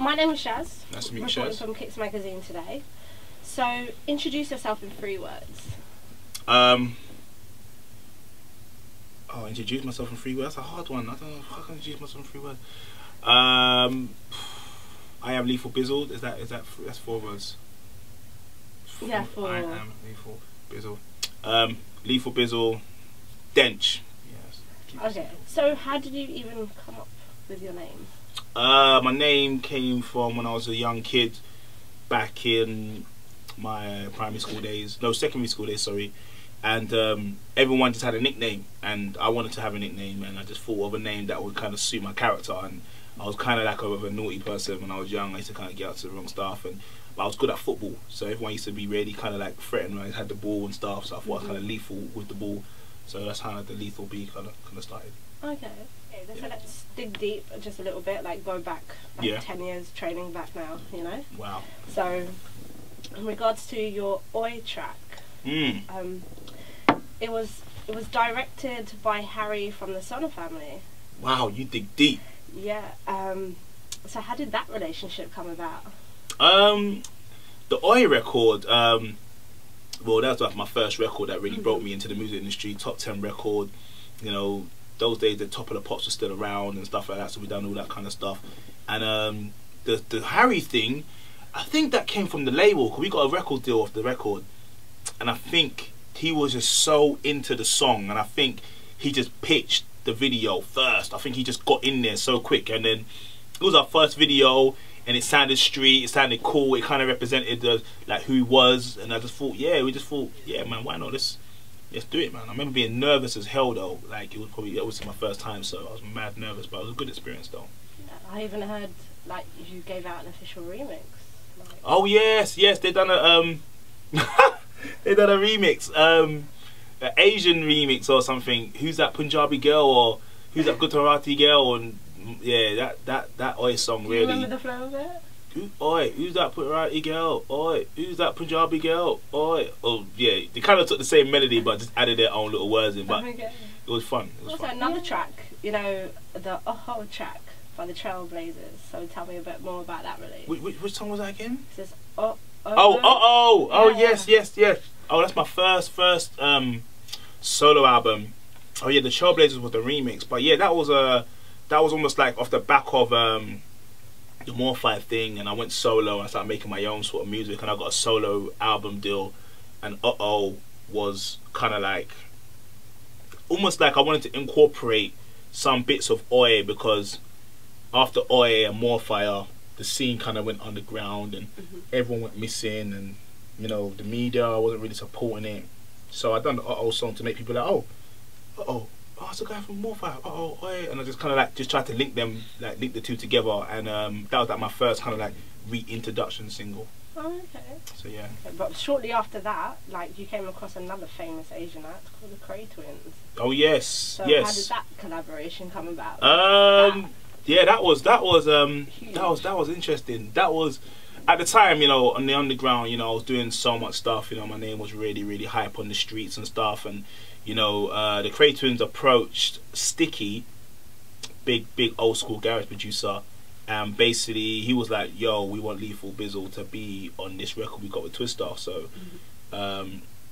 my name is Shaz. Nice to meet you, Reporting Shaz. from Kicks Magazine today. So, introduce yourself in 3 words. Introduce myself in 3 words. That's a hard one. I don't know how I can introduce myself in 3 words. I am Lethal Bizzle. That's 4 words? Yeah, 4. I am Lethal Bizzle. Lethal Bizzle. Dench. Yes. Okay. So, how did you even come up with your name? My name came from when I was a young kid, back in my secondary school days, sorry. And everyone just had a nickname, and I wanted to have a nickname, and I just thought of a name that would kind of suit my character. And I was kind of like a naughty person when I was young. I used to kind of get up to the wrong stuff, but I was good at football, so everyone used to be really kind of like threatened when I had the ball and stuff. So I thought I was kind of lethal with the ball, so that's how the Lethal B kind of started. Okay. So let's dig deep just a little bit, like go back like 10 years training back now, you know? Wow. So, in regards to your Oi track, it was directed by Harry from the Sonner family. Wow, you dig deep. Yeah. So how did that relationship come about? The Oi record, well, that was like my first record that really brought me into the music industry. Top 10 record, you know. Those days the Top of the Pops were still around and stuff like that, so we done all that kind of stuff. And the Harry thing, I think that came from the label, because we got a record deal off the record, and I think he was just so into the song, and I think he just pitched the video first. I think he just got in there so quick, and then it was our first video, and it sounded street, it sounded cool, it kind of represented like who he was, and I just thought, yeah, man, why not? Let's do it, man. I remember being nervous as hell though. Like it was my first time, so I was mad nervous, but it was a good experience though. Yeah, I even heard like you gave out an official remix. Like... Oh yes, they done a they done a remix, an Asian remix or something. Who's that Punjabi girl, or who's that Gujarati girl? And yeah, that Oi song really. Do you remember the flow of it? Oi, who's that Gujarati girl? Oi, who's that Punjabi girl? Oi. Oh yeah, they kind of took the same melody but just added their own little words in. But it was fun. It was also fun. Another track, you know, the Oh track by the Trailblazers. So tell me a bit more about that release. Which song was that again? It says Yes. Oh, that's my first solo album. Oh yeah, the Trailblazers was the remix. But yeah, that was almost like off the back of the Morphi thing, and I went solo and I started making my own sort of music, and I got a solo album deal, and was kind of like almost like I wanted to incorporate some bits of Oi, because after Oi and Morphi, the scene kind of went underground, and everyone went missing, and you know the media wasn't really supporting it, so I done the song to make people like, oh, it's a guy from Morphi. And I just kind of like tried to link the two together, and that was like my first kind of like reintroduction single. Oh, okay. So yeah. Okay, but shortly after that, like you came across another famous Asian act called the Cray Twins. Oh yes, so yes. How did that collaboration come about? Yeah, that was interesting. That was at the time, you know, on the underground, you know, I was doing so much stuff. You know, my name was really, really hype on the streets and stuff, and you know, the Cray Twins approached Sticky, big old school garage producer, and basically he was like, yo, we want Lethal Bizzle to be on this record we got with Twister. So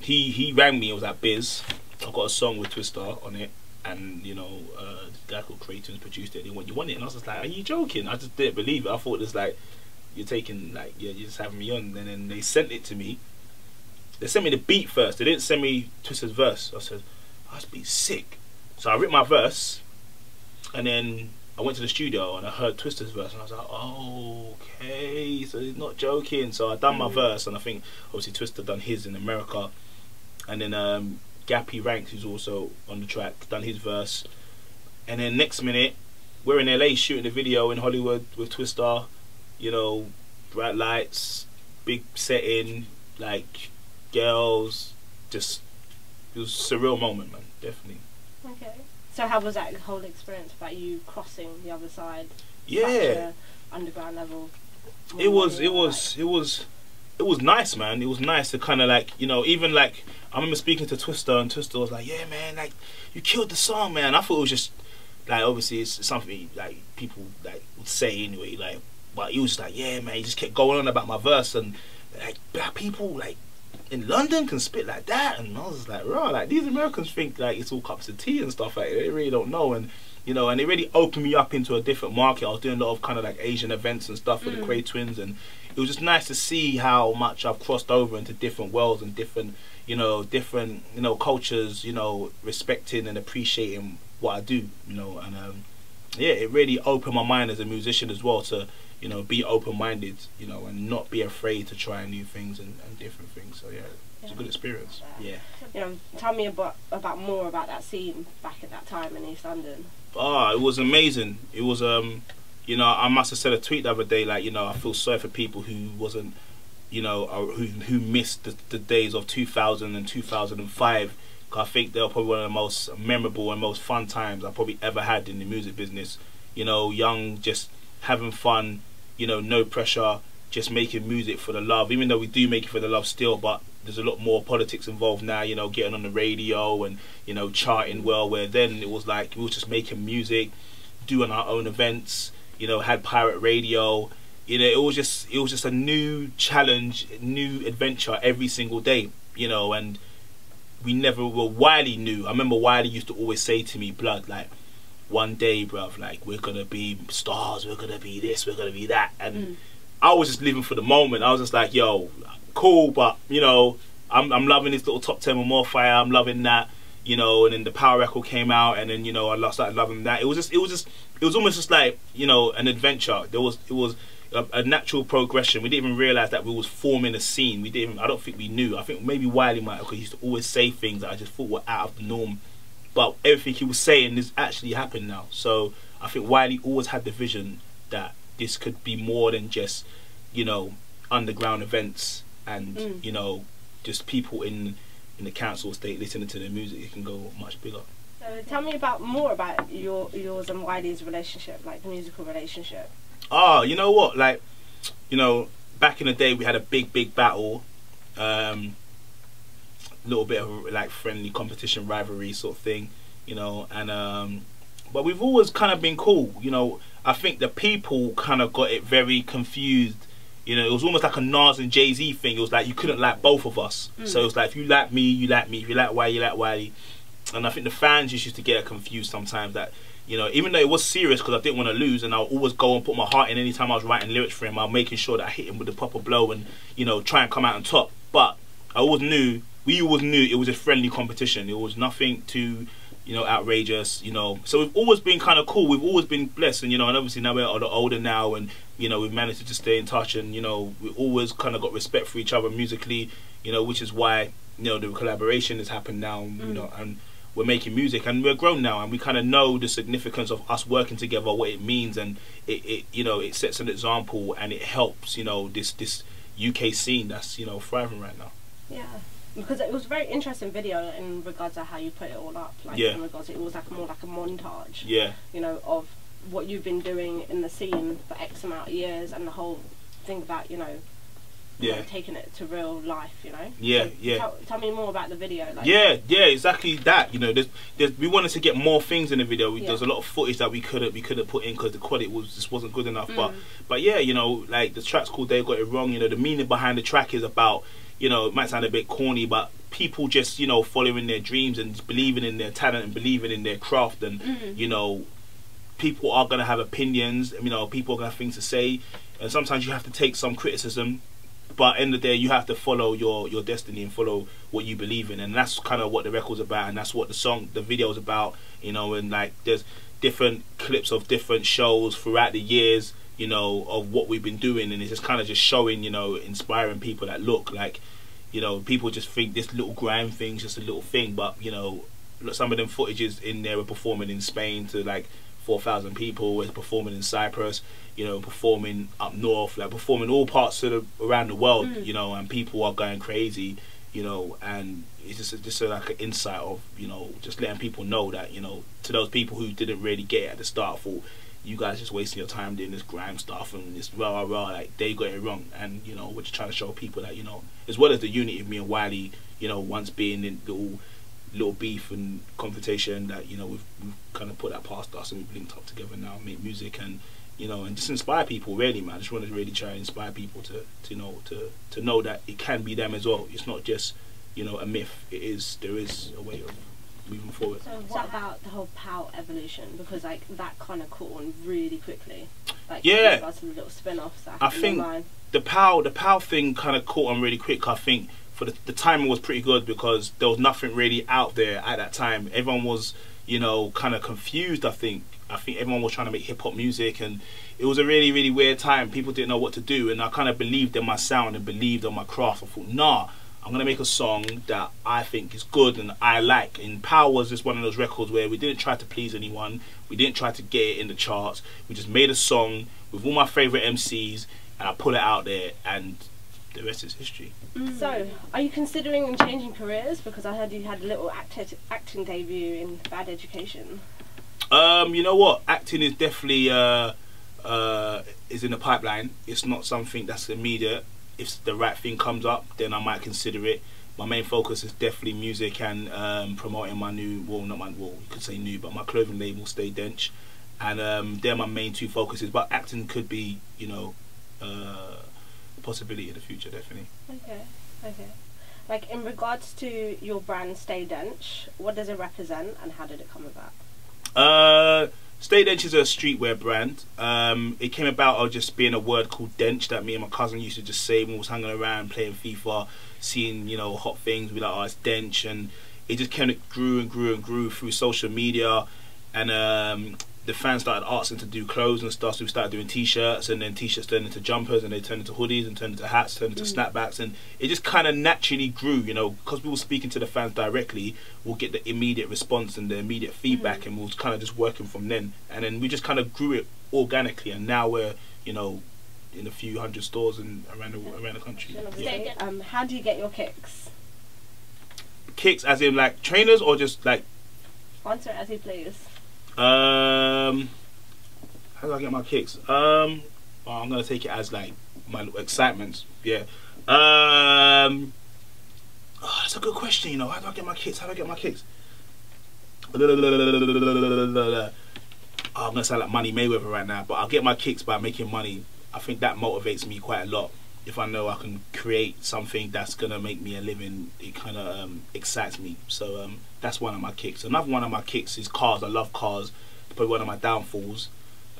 he rang me. It was like, Biz, I've got a song with Twister on it, and you know, this guy called Cray Twins produced it, and he went, you want it? And I was just like, are you joking? I just didn't believe it. I thought it was like, you're just having me on. And then they sent it to me. They sent me the beat first. They didn't send me Twister's verse. I said, oh, this beat's sick. So I ripped my verse, and then I went to the studio and I heard Twister's verse, and I was like, oh, okay, so he's not joking. So I done my verse, and I think obviously Twister done his in America, and then Gappy Ranks, who's also on the track, done his verse, and then next minute we're in LA shooting a video in Hollywood with Twister, you know, bright lights, big setting, like girls, just it was a surreal moment, man, definitely. Okay. So how was that whole experience about you crossing the other side? Yeah. Underground level. It was nice, man. It was nice to kind of like, you know, even like I remember speaking to Twister, and Twister was like, yeah, man, like you killed the song, man. I thought it was just like, obviously it's something like people like would say anyway, like but he was just like, yeah, man, he just kept going on about my verse, and like black people like in London can spit like that, and I was just like, raw, like these Americans think like it's all cups of tea and stuff like that. They really don't know, and you know, and it really opened me up into a different market. I was doing a lot of kind of like Asian events and stuff with the Cray Twins, and it was just nice to see how much I've crossed over into different worlds and different cultures, you know, respecting and appreciating what I do, you know, and yeah, it really opened my mind as a musician as well to, you know, be open-minded, you know, and not be afraid to try new things and different things. So yeah, it's a good experience. Yeah. You know, tell me about more about that scene back at that time in East London. Ah, it was amazing. It was you know, I must have said a tweet the other day, like, you know, I feel sorry for people who wasn't, you know, who missed the days of 2000 and 2005. I think they were probably one of the most memorable and most fun times I probably ever had in the music business. You know, young, just having fun, you know, no pressure, just making music for the love. Even though we do make it for the love still, but there's a lot more politics involved now, you know, getting on the radio and, you know, charting well, where then it was like we were just making music, doing our own events, you know, had pirate radio. You know, it was just a new challenge, new adventure every single day, you know, and we never were. Wiley knew. I remember Wiley used to always say to me, blood, like, one day, bruv, like, we're gonna be stars, we're gonna be this, we're gonna be that. And I was just living for the moment. I was just like, yo, cool, but, you know, I'm loving this little top 10 with More Fire, I'm loving that, you know, and then the Power record came out, and then, you know, I started loving that. It was almost just like, you know, an adventure. It was a natural progression. We didn't even realize that we was forming a scene. I don't think we knew. I think maybe Wiley might, because he used to always say things that I just thought were out of the norm, but everything he was saying is actually happened now. So I think Wiley always had the vision that this could be more than just, you know, underground events and you know, just people in the council estate listening to their music. It can go much bigger. So tell me more about yours and Wiley's relationship, like the musical relationship. Ah, you know what? Like, you know, back in the day we had a big battle, little bit of like friendly competition, rivalry sort of thing, you know, and but we've always kind of been cool, you know. I think the people kind of got it very confused. You know, it was almost like a Nas and Jay-Z thing. It was like you couldn't like both of us. So it was like, if you like me, you like me. If you like Wiley, you like Wiley. And I think the fans just used to get confused sometimes that, you know, even though it was serious because I didn't want to lose, and I'll always go and put my heart in anytime I was writing lyrics for him, I'm making sure that I hit him with the proper blow and, you know, try and come out on top. But we always knew it was a friendly competition. It was nothing too, you know, outrageous, you know. So we've always been kind of cool. We've always been blessed, and, you know, and obviously now we're a lot older now, and, you know, we've managed to just stay in touch, and, you know, we always kind of got respect for each other musically, you know, which is why, you know, the collaboration has happened now, you know, and we're making music, and we're grown now, and we kind of know the significance of us working together, what it means, and it you know, it sets an example, and it helps, you know, this UK scene that's, you know, thriving right now. Yeah. Because it was a very interesting video in regards to how you put it all up. Like, in regards to, it was like more like a montage. Yeah. You know, of what you've been doing in the scene for X amount of years, and the whole thing about, you know, taking it to real life, you know. Yeah, so tell me more about the video. Like, yeah, exactly that. You know, we wanted to get more things in the video. There's a lot of footage that we couldn't put in because the quality just wasn't good enough. But yeah, you know, like the track's called "They Got It Wrong." You know, the meaning behind the track is about, you know, it might sound a bit corny, but people just, you know, following their dreams and just believing in their talent and believing in their craft, and you know, people are gonna have opinions. You know, people are gonna have things to say, and sometimes you have to take some criticism. But at the end of the day, you have to follow your destiny and follow what you believe in, and that's kind of what the record's about, and that's what the video's about, you know. And like, there's different clips of different shows throughout the years, you know, of what we've been doing, and it's just kind of just showing, you know, inspiring people that look like, you know, people just think this little grime thing's just a little thing, but, you know, some of them footages in there were performing in Spain to like 4,000 people, we're performing in Cyprus, you know, performing up north, like performing all parts of around the world, you know, and people are going crazy, you know, and it's just like an insight of, you know, just letting people know that, you know, to those people who didn't really get it at the start, thought you guys just wasting your time doing this grime stuff and this rah, like, they got it wrong. And, you know, we're just trying to show people that, you know, as well as the unity of me and Wiley, you know, once being in little beef and confrontation, that, you know, we've kind of put that past us, and we've linked up together now, made music, and, you know, and just inspire people. Really, man, I just want to really try and inspire people to know that it can be them as well. It's not just, you know, a myth. There is a way of moving forward. So what about the whole POW evolution? Because like that kind of caught on really quickly. Like, yeah, got some little spin-offs that I think the POW thing kind of caught on really quick. I think for the timing was pretty good because there was nothing really out there at that time. Everyone was, you know, kind of confused. I think everyone was trying to make hip hop music, and it was a really, really weird time. People didn't know what to do, and I kind of believed in my sound and believed in my craft. I thought, nah, I'm gonna make a song that I think is good and I like. And POW was just one of those records where we didn't try to please anyone. We didn't try to get it in the charts. We just made a song with all my favorite MCs, and I put it out there, and the rest is history. So, are you considering changing careers? Because I heard you had a little acting debut in Bad Education. You know what? Acting is definitely is in the pipeline. It's not something that's immediate. If the right thing comes up, then I might consider it. My main focus is definitely music and promoting my new, you could say new, but my clothing label, Stay Dench, and they're my main two focuses. But acting could be, you know, a possibility in the future, definitely. Okay. Like in regards to your brand, Stay Dench, what does it represent, and how did it come about? Stay Dench is a streetwear brand. It came about of just being a word called dench that me and my cousin used to just say when we was hanging around playing FIFA, seeing, you know, hot things. We like, oh, it's dench, and it just kind of grew and grew and grew through social media, and the fans started asking to do clothes and stuff, so we started doing t-shirts, and then t-shirts turned into jumpers, and they turned into hoodies, and turned into hats, turned into snapbacks, and it just kind of naturally grew, you know, because we were speaking to the fans directly. We'll get the immediate response and the immediate feedback, and we was kind of just working from then, and then we just kind of grew it organically, and now we're, you know, in a few hundred stores and around the country. How do you get your kicks? Kicks as in like trainers, or just like? Answer it as you please. How do I get my kicks? Well, I'm gonna take it as like my excitement. Yeah. Oh, that's a good question. You know, how do I get my kicks? Oh, I'm gonna sound like Money Mayweather right now, but I'll get my kicks by making money. I think that motivates me quite a lot. If I know I can create something that's gonna make me a living, it kind of excites me. So that's one of my kicks. Another one of my kicks is cars. I love cars. Probably one of my downfalls.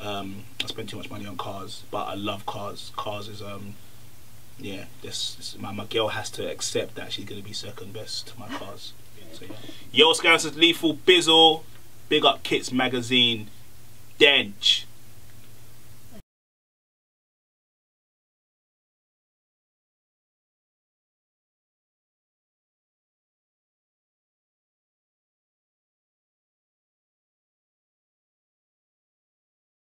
I spend too much money on cars, but I love cars. Cars is yeah. My girl has to accept that she's gonna be second best to my cars. Yeah, so, yeah. Yo, Scouts, Lethal Bizzle. Big up Kits Magazine. Dench.